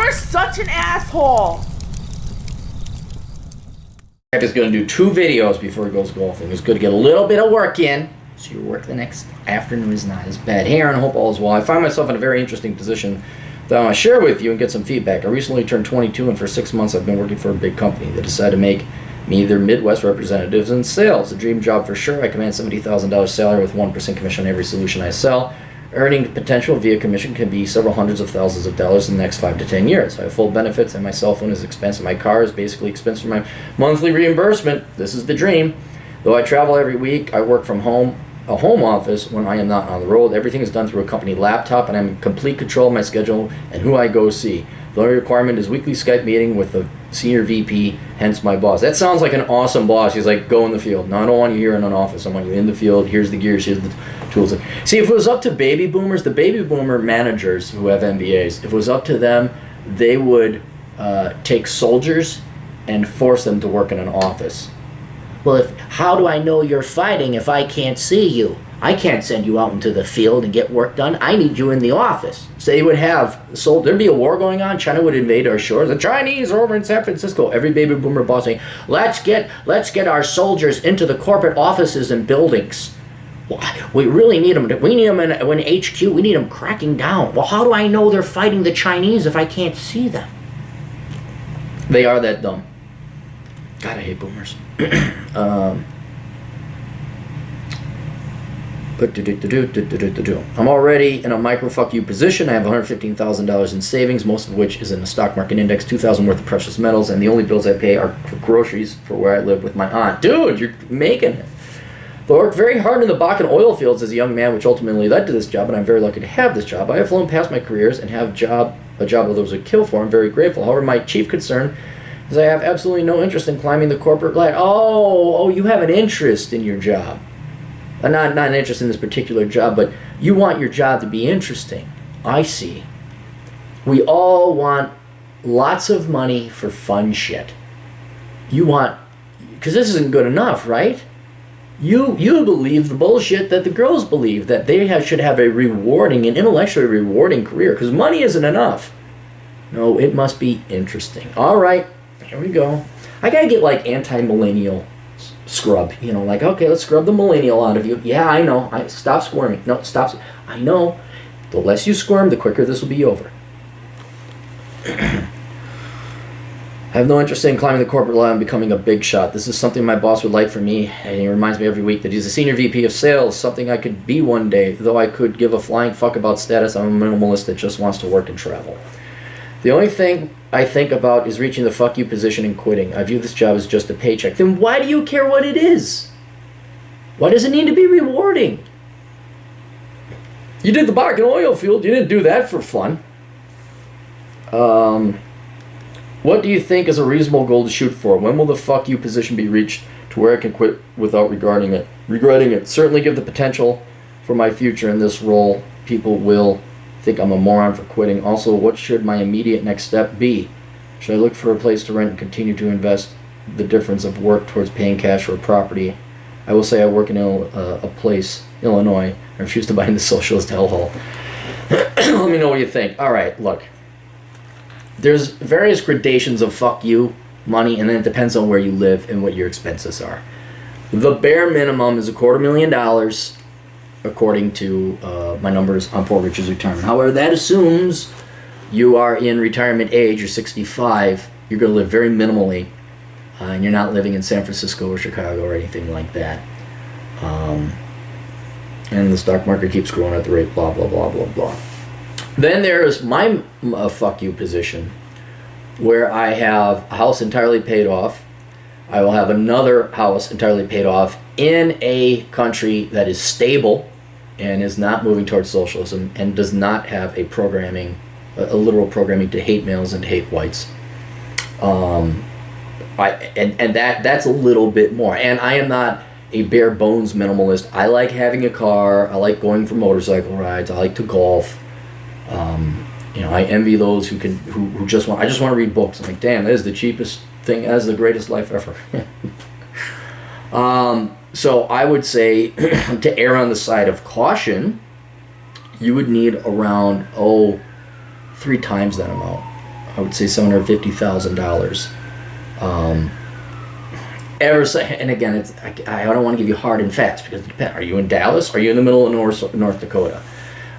You're such an asshole. Is going to do 2 videos before he goes golfing. It's good to get a little bit of work in, so your work the next afternoon is not as bad. Hey Aaron, I hope all is well. I find myself in a very interesting position that I want to share with you and get some feedback. I recently turned 22, and for 6 months I've been working for a big company. They decided to make me their Midwest representatives in sales. A dream job for sure. I command $70,000 salary with 1% commission on every solution I sell. Earning potential via commission can be several hundreds of thousands of dollars in the next 5 to 10 years. I have full benefits, and my cell phone is expense, and my car is basically expense for my monthly reimbursement. This is the dream. Though I travel every week, I work from home, a home office when I am not on the road. Everything is done through a company laptop, and I'm in complete control of my schedule and who I go see. The only requirement is weekly Skype meeting with the senior VP, hence my boss. That sounds like an awesome boss. He's like, go in the field. No, I don't want you here in an office. I want you in the field. Here's the gears. Here's the tools. See, if it was up to baby boomers, the baby boomer managers who have MBAs, if it was up to them, they would take soldiers and force them to work in an office. Well, how do I know you're fighting if I can't see you? I can't send you out into the field and get work done. I need you in the office. So they would have, there'd be a war going on. China would invade our shores. The Chinese are over in San Francisco. Every baby boomer boss saying, let's get our soldiers into the corporate offices and buildings. Well, we really need them. We need them in HQ. We need them cracking down. Well, how do I know they're fighting the Chinese if I can't see them? They are that dumb. God, I hate boomers. I'm already in a micro fuck you position. I have $115,000 in savings, most of which is in the stock market index, $2,000 worth of precious metals, and the only bills I pay are for groceries for where I live with my aunt. Dude, you're making it. Though I worked very hard in the Bakken oil fields as a young man, which ultimately led to this job, and I'm very lucky to have this job. I have flown past my careers and have a job others would kill for. I'm very grateful. However, my chief concern is I have absolutely no interest in climbing the corporate ladder. Oh, you have an interest in your job. Not an interest in this particular job, but you want your job to be interesting. I see. We all want lots of money for fun shit. You want, because this isn't good enough, right? You believe the bullshit that the girls believe, that they should have a rewarding, an intellectually rewarding career, because money isn't enough. No, it must be interesting. All right, here we go. I gotta get like anti-millennial scrub, like, okay, let's scrub the millennial out of you. Yeah, I know. Stop squirming. No, stop. I know. The less you squirm, the quicker this will be over. I have no interest in climbing the corporate ladder and becoming a big shot. This is something my boss would like for me, and he reminds me every week that he's a senior VP of sales, something I could be one day, though I could give a flying fuck about status. I'm a minimalist that just wants to work and travel. The only thing I think about is reaching the fuck you position and quitting. I view this job as just a paycheck. Then why do you care what it is? Why does it need to be rewarding? You did the Bakken oil field. You didn't do that for fun. What do you think is a reasonable goal to shoot for? When will the fuck you position be reached to where I can quit without regretting it? Certainly give the potential for my future in this role. People will think I'm a moron for quitting. Also, what should my immediate next step be? Should I look for a place to rent and continue to invest the difference of work towards paying cash for a property? I will say I work in a place, Illinois. I refuse to buy in the socialist hellhole. Let me know what you think. All right, look. There's various gradations of fuck you money, and then it depends on where you live and what your expenses are. The bare minimum is $250,000, according to my numbers on Poor Richard's retirement. However, that assumes you are in retirement age, you're 65, you're going to live very minimally, and you're not living in San Francisco or Chicago or anything like that. And the stock market keeps growing at the rate, blah, blah, blah, blah, blah. Then there's my fuck you position, where I have a house entirely paid off. I will have another house entirely paid off in a country that is stable and is not moving towards socialism and does not have a literal programming to hate males and hate whites. That's a little bit more. And I am not a bare bones minimalist. I like having a car. I like going for motorcycle rides. I like to golf. I envy those who just want. I just want to read books. I'm like, damn, that is the cheapest thing. That is the greatest life ever. So I would say, to err on the side of caution, you would need around 3 times that amount. I would say $750,000. And again, I don't want to give you hard and fast because it depends. Are you in Dallas? Are you in the middle of North Dakota?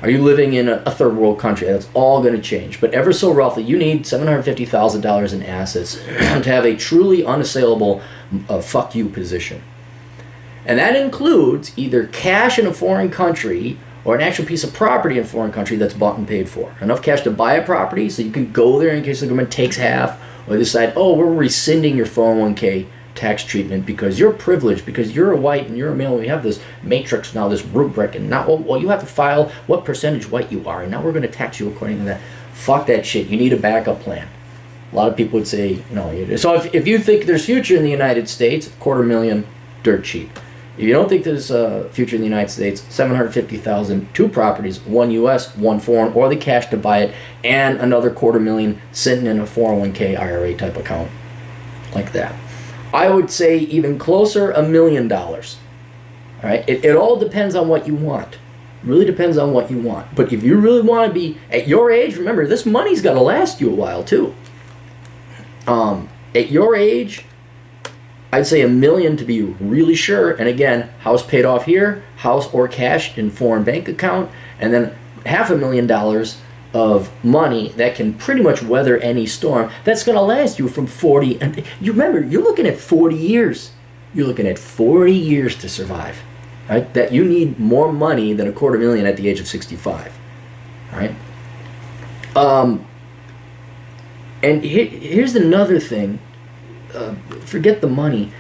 Are you living in a third world country? That's all going to change. But ever so roughly, you need $750,000 in assets to have a truly unassailable fuck you position. And that includes either cash in a foreign country or an actual piece of property in a foreign country that's bought and paid for. Enough cash to buy a property so you can go there in case the government takes half, or decide, oh, we're rescinding your 401k tax treatment because you're privileged, because you're a white and you're a male. We have this matrix now, this rubric, and now, well, you have to file what percentage white you are, and now we're going to tax you according to that. Fuck that shit. You need a backup plan. A lot of people would say, no. So if you think there's future in the United States, $250,000, dirt cheap. If you don't think there's a future in the United States, $750,000, 2 properties, 1 U.S., 1 foreign, or the cash to buy it, and another $250,000 sitting in a 401k IRA type account, like that. I would say even closer, $1 million. All right, it all depends on what you want. It really depends on what you want. But if you really want to be at your age, remember this money's got to last you a while too. At your age, I'd say $1 million to be really sure. And again, house paid off here, house or cash in foreign bank account, and then $500,000 of money that can pretty much weather any storm. That's going to last you from 40. And you remember, you're looking at 40 years. You're looking at 40 years to survive. Right? That you need more money than $250,000 at the age of 65. All right. And here's another thing. Forget the money.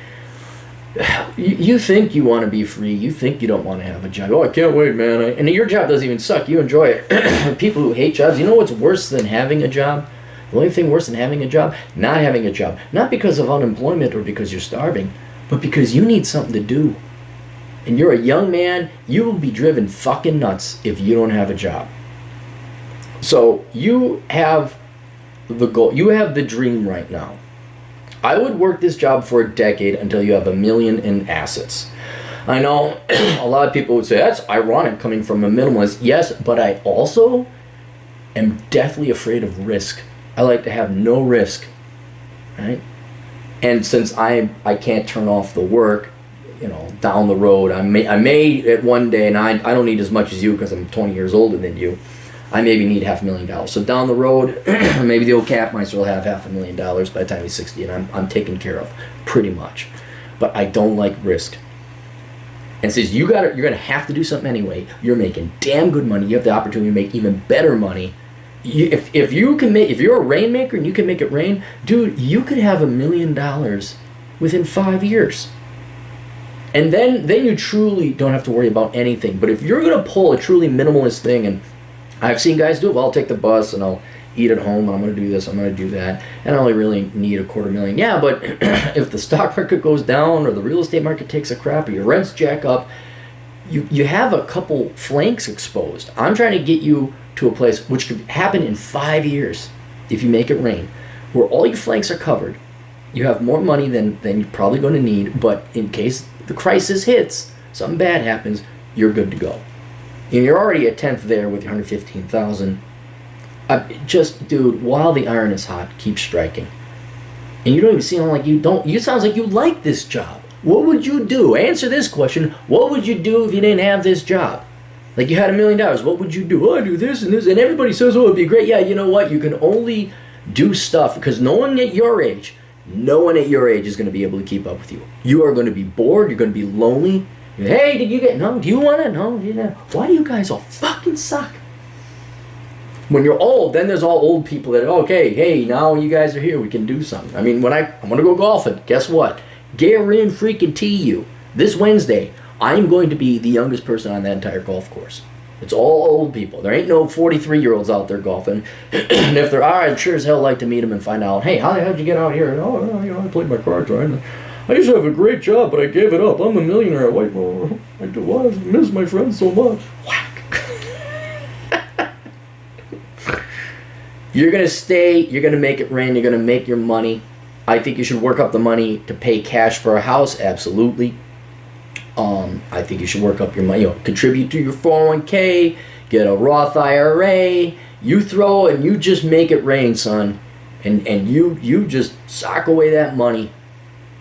You think you want to be free. You think you don't want to have a job. Oh, I can't wait, man. And your job doesn't even suck. You enjoy it. People who hate jobs, you know what's worse than having a job? The only thing worse than having a job? Not having a job. Not because of unemployment or because you're starving, but because you need something to do. And you're a young man, you will be driven fucking nuts if you don't have a job. So you have the goal. You have the dream right now. I would work this job for a decade until you have $1 million in assets. I know a lot of people would say, that's ironic coming from a minimalist. Yes, but I also am deathly afraid of risk. I like to have no risk, right? And since I can't turn off the work, down the road, I may at one day, and I don't need as much as you because I'm 20 years older than you, I maybe need $500,000. So down the road, maybe the old Capmeister will have $500,000 by the time he's 60, and I'm taken care of, pretty much. But I don't like risk. And says you're gonna have to do something anyway. You're making damn good money. You have the opportunity to make even better money. If you're a rainmaker and you can make it rain, dude, you could have $1 million within 5 years. And then you truly don't have to worry about anything. But if you're gonna pull a truly minimalist thing, and I've seen guys do it. Well, I'll take the bus and I'll eat at home and I'm going to do this, I'm going to do that. And I only really need $250,000. Yeah, but if the stock market goes down or the real estate market takes a crap or your rents jack up, you have a couple flanks exposed. I'm trying to get you to a place which could happen in 5 years if you make it rain, where all your flanks are covered. You have more money than you're probably going to need, but in case the crisis hits, something bad happens, you're good to go. And you're already a tenth there with your $115,000. Just, dude, while the iron is hot, keep striking. And you don't even seem like you don't. You sounds like you like this job. What would you do? Answer this question. What would you do if you didn't have this job? Like you had $1 million. What would you do? Oh, I do this and this. And everybody says, oh, it'd be great. Yeah, you know what? You can only do stuff because no one at your age is going to be able to keep up with you. You are going to be bored. You're going to be lonely. Hey, did you get, no, do you want it? No, yeah. Why do you guys all fucking suck? When you're old, then there's all old people that, okay, hey, now you guys are here, we can do something. I mean, I'm going to go golfing, guess what? Guarantee you, this Wednesday, I'm going to be the youngest person on that entire golf course. It's all old people. There ain't no 43-year-olds out there golfing. And if there are, I'd sure as hell like to meet them and find out, hey, how'd you get out here? And, I played my cards right. I used to have a great job, but I gave it up. I'm a millionaire. I miss my friends so much. Whack. You're going to stay. You're going to make it rain. You're going to make your money. I think you should work up the money to pay cash for a house. Absolutely. I think you should work up your money. Contribute to your 401k. Get a Roth IRA. You throw and you just make it rain, son. and you just sock away that money,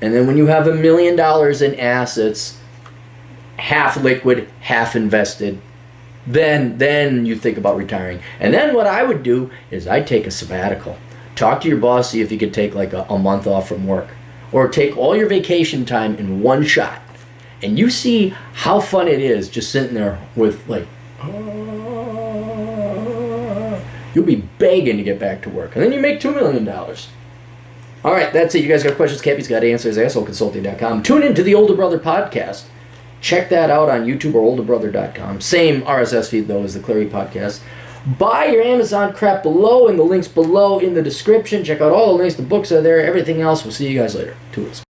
and then when you have $1 million in assets, half liquid, half invested, then you think about retiring. And then what I would do is I'd take a sabbatical. Talk to your boss, see if you could take like a month off from work, or take all your vacation time in one shot, and you see how fun it is just sitting there with like, you'll be begging to get back to work, and then you make $2 million. All right, that's it. You guys got questions? Cappy's got answers. AssholeConsulting.com. Tune in to the Older Brother podcast. Check that out on YouTube or olderbrother.com. Same RSS feed though as the Clary podcast. Buy your Amazon crap below in the links below in the description. Check out all the links. The books are there. Everything else. We'll see you guys later. Toodles.